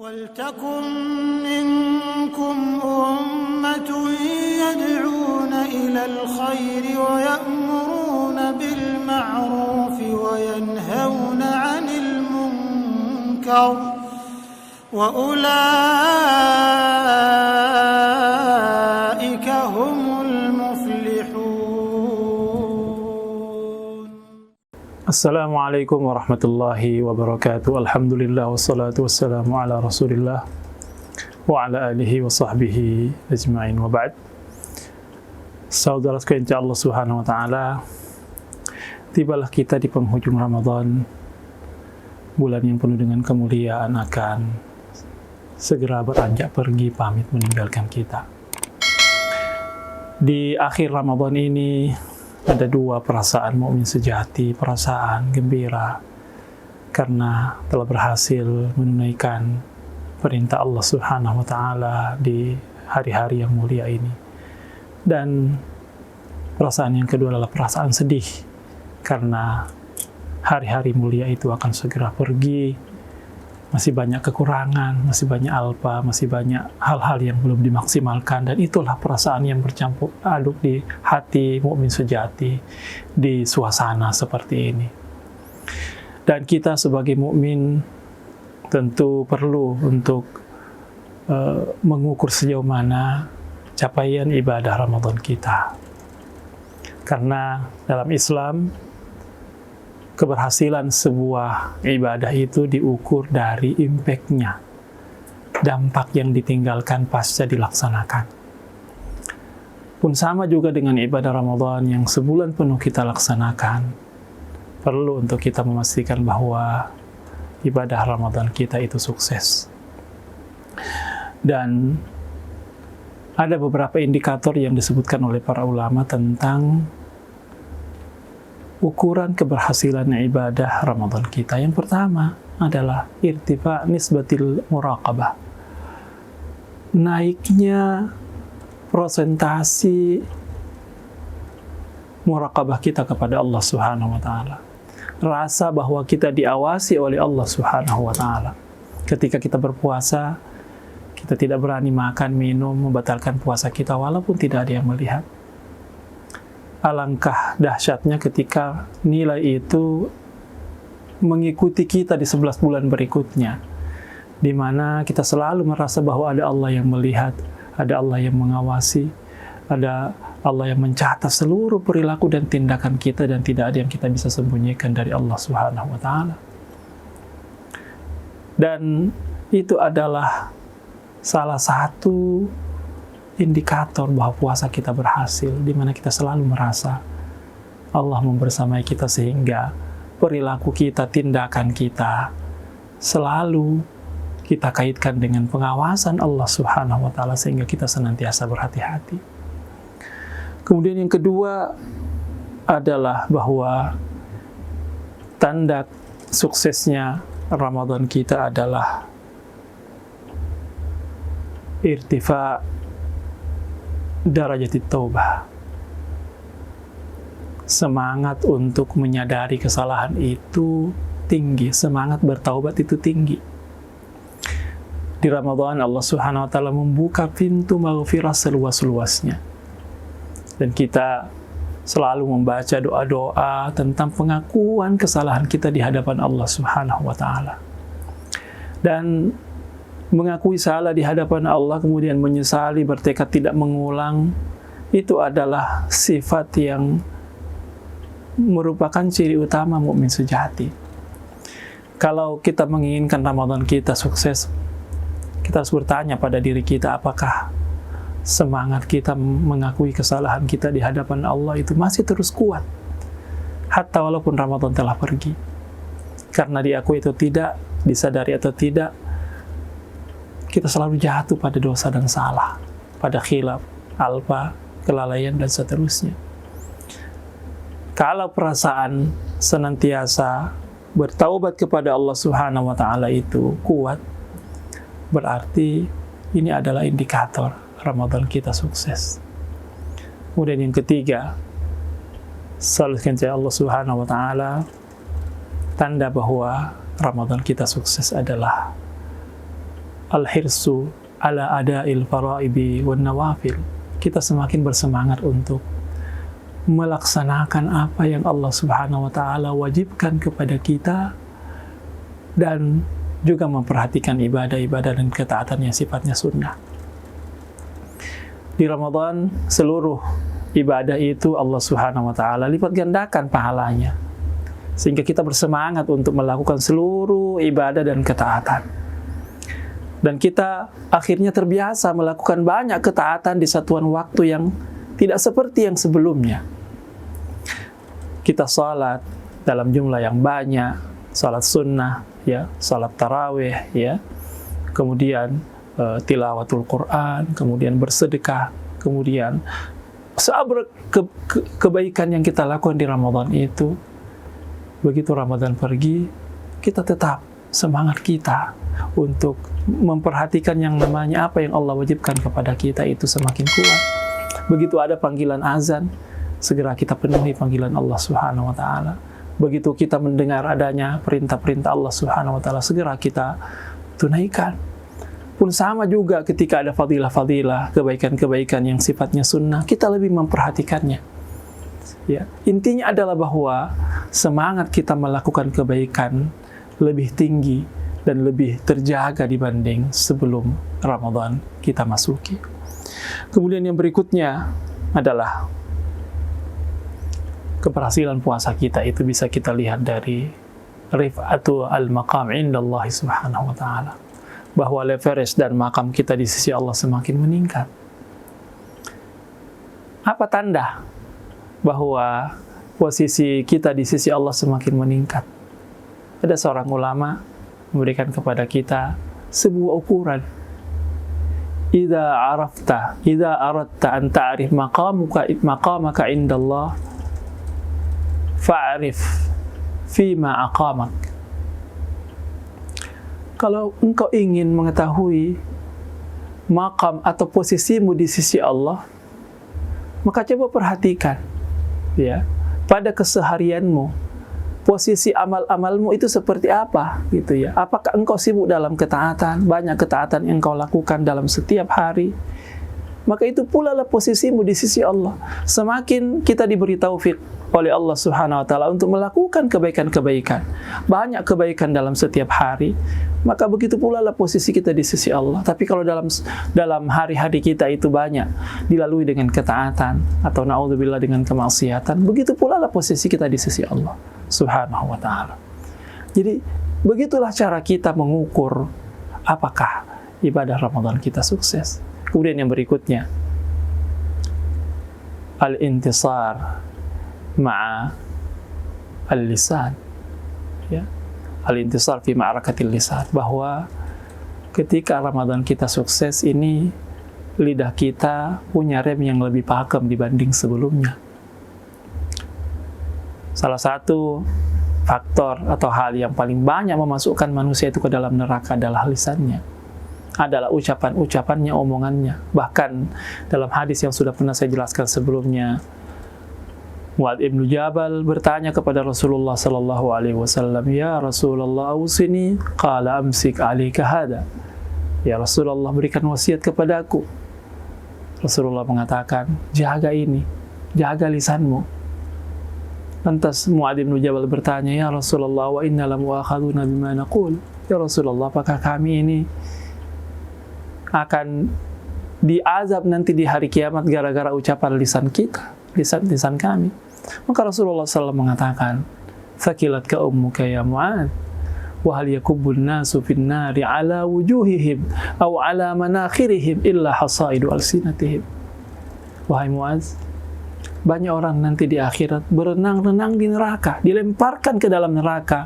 وَلْتَكُنْ مِنْكُمْ أُمَّةٌ يَدْعُونَ إِلَى الْخَيْرِ وَيَأْمُرُونَ بِالْمَعْرُوفِ وَيَنْهَوْنَ عَنِ الْمُنْكَرِ وَأُولَئِكَ هُمُ الْمُفْلِحُونَ. Assalamualaikum warahmatullahi wabarakatuh. Alhamdulillah wassalatu wassalamu ala Rasulillah wa ala alihi wa sahbihi ajma'in wa ba'd. Saudara sekalian Allah Subhanahu wa taala, tibalah kita di penghujung Ramadan, bulan yang penuh dengan kemuliaan akan segera beranjak pergi pamit meninggalkan kita. Di akhir Ramadan ini ada dua perasaan mukmin sejati, perasaan gembira karena telah berhasil menunaikan perintah Allah Subhanahu wa taala di hari-hari yang mulia ini. Dan perasaan yang kedua adalah perasaan sedih karena hari-hari mulia itu akan segera pergi. Masih banyak kekurangan, masih banyak alpa, masih banyak hal-hal yang belum dimaksimalkan, dan itulah perasaan yang bercampur aduk di hati mukmin sejati di suasana seperti ini. Dan kita sebagai mukmin tentu perlu untuk mengukur sejauh mana capaian ibadah Ramadan kita. Karena dalam Islam, keberhasilan sebuah ibadah itu diukur dari impact-nya, dampak yang ditinggalkan pasca dilaksanakan. Pun sama juga dengan ibadah Ramadan yang sebulan penuh kita laksanakan, perlu untuk kita memastikan bahwa ibadah Ramadan kita itu sukses. Dan ada beberapa indikator yang disebutkan oleh para ulama tentang ukuran keberhasilan ibadah Ramadan kita. Yang pertama adalah irtifa nisbatil muraqabah. Naiknya prosentasi muraqabah kita kepada Allah Subhanahu wa taala. Rasa bahwa kita diawasi oleh Allah Subhanahu wa taala. Ketika kita berpuasa, kita tidak berani makan, minum, membatalkan puasa kita walaupun tidak ada yang melihat. Alangkah dahsyatnya ketika nilai itu mengikuti kita di 11 bulan berikutnya, di mana kita selalu merasa bahwa ada Allah yang melihat, ada Allah yang mengawasi, ada Allah yang mencatat seluruh perilaku dan tindakan kita, dan tidak ada yang kita bisa sembunyikan dari Allah Subhanahu wa taala. Dan itu adalah salah satu indikator bahwa puasa kita berhasil, di mana kita selalu merasa Allah membersamai kita, sehingga perilaku kita, tindakan kita selalu kita kaitkan dengan pengawasan Allah Subhanahu wa taala, sehingga kita senantiasa berhati-hati. Kemudian yang kedua adalah bahwa tanda suksesnya Ramadan kita adalah irtifa darajat taubah. Semangat untuk menyadari kesalahan itu tinggi, semangat bertaubat itu tinggi. Di Ramadan Allah Subhanahu wa taala membuka pintu maghfirah seluas-luasnya. Dan kita selalu membaca doa-doa tentang pengakuan kesalahan kita di hadapan Allah Subhanahu wa taala. Dan mengakui salah di hadapan Allah, kemudian menyesali, bertekad tidak mengulang, itu adalah sifat yang merupakan ciri utama mukmin sejati. Kalau kita menginginkan Ramadan kita sukses, kita harus bertanya pada diri kita, apakah semangat kita mengakui kesalahan kita di hadapan Allah itu masih terus kuat, hatta walaupun Ramadan telah pergi. Karena diakui atau tidak, disadari atau tidak, kita selalu jatuh pada dosa dan salah, pada khilaf, alpa, kelalaian, dan seterusnya. Kalau perasaan senantiasa bertaubat kepada Allah Subhanahu wa taala itu kuat, berarti ini adalah indikator Ramadan kita sukses. Kemudian yang ketiga, salatkan Allah Subhanahu wa taala, tanda bahwa Ramadan kita sukses adalah al-hirsu ala ada'il faraidi wan nawafil. Kita semakin bersemangat untuk melaksanakan apa yang Allah Subhanahu wa taala wajibkan kepada kita dan juga memperhatikan ibadah-ibadah dan ketaatan yang sifatnya sunnah. Di Ramadan seluruh ibadah itu Allah Subhanahu wa taala lipat gandakan pahalanya, sehingga kita bersemangat untuk melakukan seluruh ibadah dan ketaatan. Dan kita akhirnya terbiasa melakukan banyak ketaatan di satuan waktu yang tidak seperti yang sebelumnya. Kita salat dalam jumlah yang banyak, salat sunnah, ya, salat tarawih, ya, kemudian tilawatul Quran, kemudian bersedekah, kemudian kebaikan yang kita lakukan di Ramadan itu, begitu Ramadan pergi, kita tetap semangat kita untuk memperhatikan yang namanya apa yang Allah wajibkan kepada kita itu semakin kuat. Begitu ada panggilan azan, segera kita penuhi panggilan Allah Subhanahu wa taala. Begitu kita mendengar adanya perintah-perintah Allah Subhanahu wa taala, segera kita tunaikan. Pun sama juga ketika ada fadilah-fadilah, kebaikan-kebaikan yang sifatnya sunnah, kita lebih memperhatikannya. Ya, intinya adalah bahwa semangat kita melakukan kebaikan lebih tinggi dan lebih terjaga dibanding sebelum Ramadan kita masuki. Kemudian yang berikutnya adalah keberhasilan puasa kita itu bisa kita lihat dari rif'atu al-maqam indallahi subhanahu wa ta'ala, bahwa leverage dan makam kita di sisi Allah semakin meningkat. Apa tanda bahwa posisi kita di sisi Allah semakin meningkat? Ada seorang ulama memberikan kepada kita sebuah ukuran. Idza aradta an ta'rif maqamaka indallah fa'rif fima aqamak. Kalau engkau ingin mengetahui makam atau posisimu di sisi Allah, maka coba perhatikan, ya, pada keseharianmu, posisi amal-amalmu itu seperti apa, gitu ya. Apakah engkau sibuk dalam ketaatan, banyak ketaatan yang engkau lakukan dalam setiap hari? Maka itu pula lah posisimu di sisi Allah. Semakin kita diberi taufik oleh Allah Subhanahu wa taala untuk melakukan kebaikan-kebaikan, banyak kebaikan dalam setiap hari, maka begitu pula lah posisi kita di sisi Allah. Tapi kalau dalam hari-hari kita itu banyak dilalui dengan ketaatan atau naudzubillah dengan kemaksiatan, begitu pula lah posisi kita di sisi Allah Subhanahu wa taala. Jadi begitulah cara kita mengukur apakah ibadah Ramadan kita sukses. Kemudian yang berikutnya, al-intisar ma'a al-lisan, ya, al-intisar fi ma'arakatil lisan, bahwa ketika Ramadan kita sukses ini, lidah kita punya rem yang lebih pakem dibanding sebelumnya. Salah satu faktor atau hal yang paling banyak memasukkan manusia itu ke dalam neraka adalah lisannya, adalah ucapan-ucapannya, omongannya. Bahkan dalam hadis yang sudah pernah saya jelaskan sebelumnya, Mu'adz bin Jabal bertanya kepada Rasulullah sallallahu alaihi wasallam, "Ya Rasulullah, ausini." Qala amsik 'alaika hada. Ya Rasulullah, berikan wasiat kepadaku. Rasulullah mengatakan, jaga ini, jaga lisanmu. Lantas Mu'adz bin Jabal bertanya, "Ya Rasulullah, wa inna la mu'akhaduna bima naqul." Ya Rasulullah, apakah kami ini akan diazab nanti di hari kiamat gara-gara ucapan lisan kita, lisan kami? Maka Rasulullah SAW mengatakan, "Thaqilat ka ummuka ya Mu'adz, wa hal yakubbun nasu fin nari ala wujuhihim aw ala manakhirihim illa hasaidu alsinatihim." Wahai Mu'adz, banyak orang nanti di akhirat berenang-renang di neraka, dilemparkan ke dalam neraka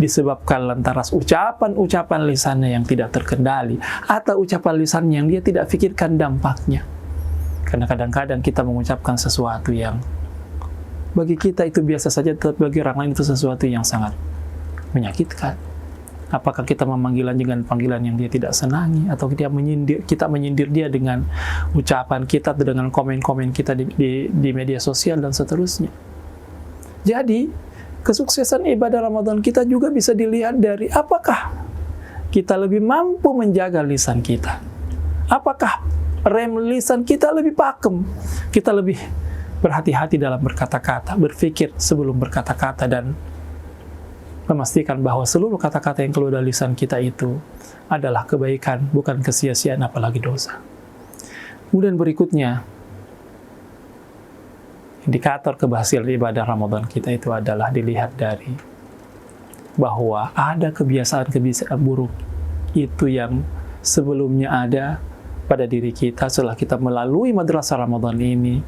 disebabkan lantaran ucapan-ucapan lisannya yang tidak terkendali atau ucapan lisannya yang dia tidak fikirkan dampaknya. Karena kadang-kadang kita mengucapkan sesuatu yang bagi kita itu biasa saja, tetapi bagi orang lain itu sesuatu yang sangat menyakitkan. Apakah kita memanggilnya dengan panggilan yang dia tidak senangi, atau kita menyindir dia dengan ucapan kita atau dengan komen-komen kita di media sosial dan seterusnya. Jadi kesuksesan ibadah Ramadan kita juga bisa dilihat dari apakah kita lebih mampu menjaga lisan kita? Apakah rem lisan kita lebih pakem? Kita lebih berhati-hati dalam berkata-kata, berpikir sebelum berkata-kata, dan memastikan bahwa seluruh kata-kata yang keluar dari lisan kita itu adalah kebaikan, bukan kesia-siaan apalagi dosa. Kemudian berikutnya, indikator keberhasilan ibadah Ramadan kita itu adalah dilihat dari bahwa ada kebiasaan-kebiasaan buruk itu yang sebelumnya ada pada diri kita. Setelah kita melalui madrasah Ramadan ini,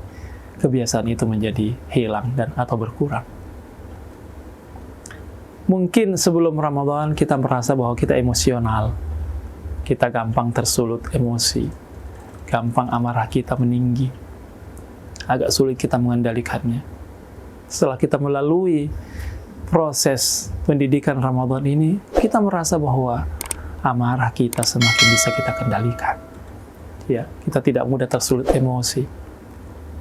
kebiasaan itu menjadi hilang dan atau berkurang. Mungkin sebelum Ramadan kita merasa bahwa kita emosional, kita gampang tersulut emosi, gampang amarah kita meninggi, agak sulit kita mengendalikannya. Setelah kita melalui proses pendidikan Ramadan ini, kita merasa bahwa amarah kita semakin bisa kita kendalikan. Ya, kita tidak mudah tersulut emosi.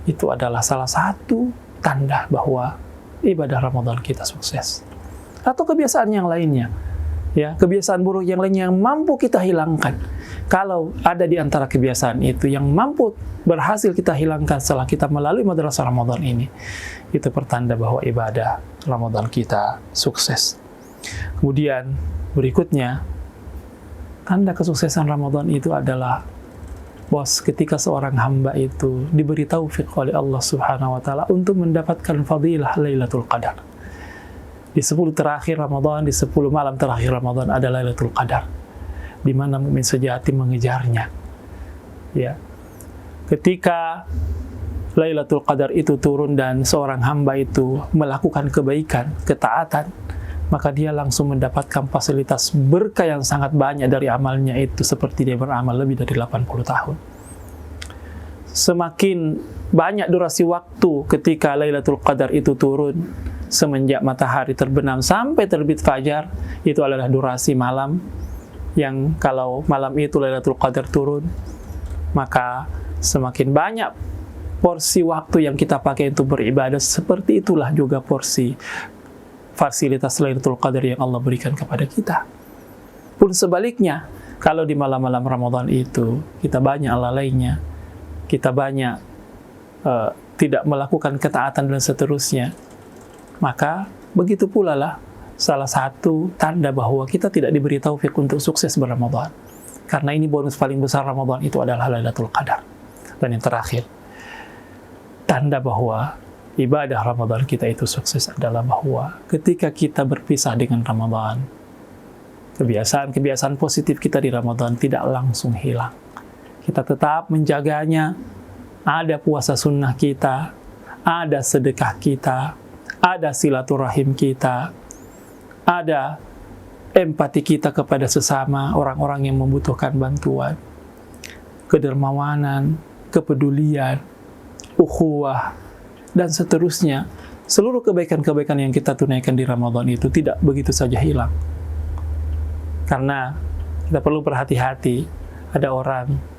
Itu adalah salah satu tanda bahwa ibadah Ramadan kita sukses. Atau kebiasaan yang lainnya, ya, kebiasaan buruk yang lainnya yang mampu kita hilangkan. Kalau ada di antara kebiasaan itu yang mampu berhasil kita hilangkan setelah kita melalui madrasah Ramadan ini, itu pertanda bahwa ibadah Ramadan kita sukses. Kemudian berikutnya, tanda kesuksesan Ramadan itu adalah ketika seorang hamba itu diberi taufik oleh Allah Subhanahu wa taala untuk mendapatkan fadilah Lailatul Qadar. Di 10 terakhir Ramadan, di 10 malam terakhir Ramadan ada Lailatul Qadar, di mana mukmin sejati mengejarnya. Ya. Ketika Lailatul Qadar itu turun dan seorang hamba itu melakukan kebaikan, ketaatan, maka dia langsung mendapatkan fasilitas berkah yang sangat banyak dari amalnya itu, seperti dia beramal lebih dari 80 tahun. Semakin banyak durasi waktu ketika Lailatul Qadar itu turun, semenjak matahari terbenam sampai terbit fajar, itu adalah durasi malam yang kalau malam itu Lailatul Qadar turun, maka semakin banyak porsi waktu yang kita pakai untuk beribadah. Seperti itulah juga porsi fasilitas Lailatul Qadar yang Allah berikan kepada kita. Pun sebaliknya, kalau di malam-malam Ramadan itu kita banyak lalainya, kita banyak tidak melakukan ketaatan dan seterusnya, maka begitu pula lah salah satu tanda bahwa kita tidak diberi taufik untuk sukses berRamadan. Karena ini bonus paling besar Ramadan itu adalah Lailatul Qadar. Dan yang terakhir, tanda bahwa ibadah Ramadan kita itu sukses adalah bahwa ketika kita berpisah dengan Ramadan, kebiasaan-kebiasaan positif kita di Ramadan tidak langsung hilang. Kita tetap menjaganya. Ada puasa sunnah kita, ada sedekah kita, ada silaturahim kita, ada empati kita kepada sesama orang-orang yang membutuhkan bantuan, kedermawanan, kepedulian, ukhuwah, dan seterusnya. Seluruh kebaikan-kebaikan yang kita tunaikan di Ramadan itu tidak begitu saja hilang. Karena kita perlu berhati-hati, ada orang,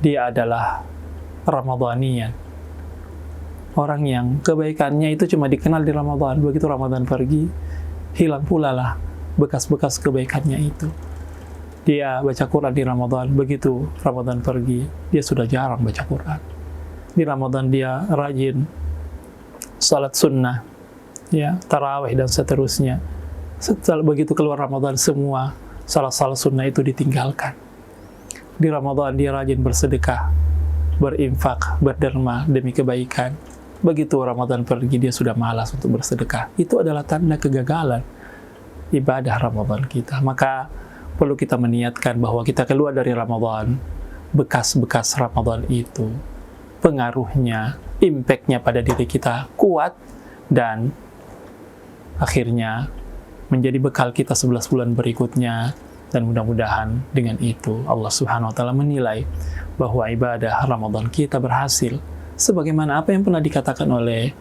dia adalah Ramadhanian, orang yang kebaikannya itu cuma dikenal di Ramadan. Begitu Ramadan pergi, hilang pula lah bekas-bekas kebaikannya itu. Dia baca Quran di Ramadan, begitu Ramadan pergi, dia sudah jarang baca Quran. Di Ramadan dia rajin salat sunnah, ya, tarawih dan seterusnya. Setelah begitu keluar Ramadan, semua salat-salat sunnah itu ditinggalkan. Di Ramadan dia rajin bersedekah, berinfak, berderma demi kebaikan. Begitu Ramadan pergi, dia sudah malas untuk bersedekah. Itu adalah tanda kegagalan ibadah Ramadan kita. Maka perlu kita meniatkan bahwa kita keluar dari Ramadan, bekas-bekas Ramadan itu, pengaruhnya, impact-nya pada diri kita kuat, dan akhirnya menjadi bekal kita 11 bulan berikutnya. Dan mudah-mudahan dengan itu Allah Subhanahu wa taala menilai bahwa ibadah Ramadan kita berhasil, sebagaimana apa yang pernah dikatakan oleh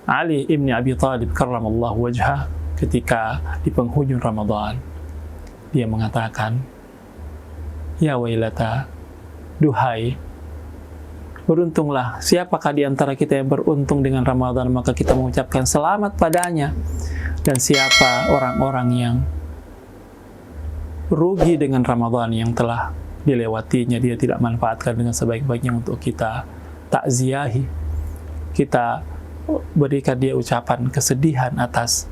Ali ibn Abi Thalib karramallahu wajhah ketika di penghujung Ramadan. Dia mengatakan, "Ya wailata, duhai, beruntunglah siapakah di antara kita yang beruntung dengan Ramadan, maka kita mengucapkan selamat padanya, dan siapa orang-orang yang rugi dengan Ramadan yang telah dilewatinya, dia tidak manfaatkan dengan sebaik-baiknya untuk kita takziahi, kita berikan dia ucapan kesedihan atas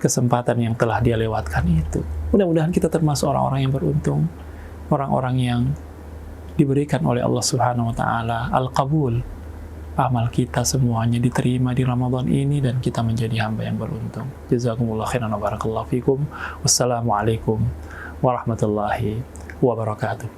kesempatan yang telah dia lewatkan itu. Mudah-mudahan kita termasuk orang-orang yang beruntung, orang-orang yang diberikan oleh Allah Subhanahu wa taala al-qabul, amal kita semuanya diterima di Ramadan ini dan kita menjadi hamba yang beruntung. Jazakumullah khairan wa barakallahu fikum. Wassalamualaikum warahmatullahi wabarakatuh.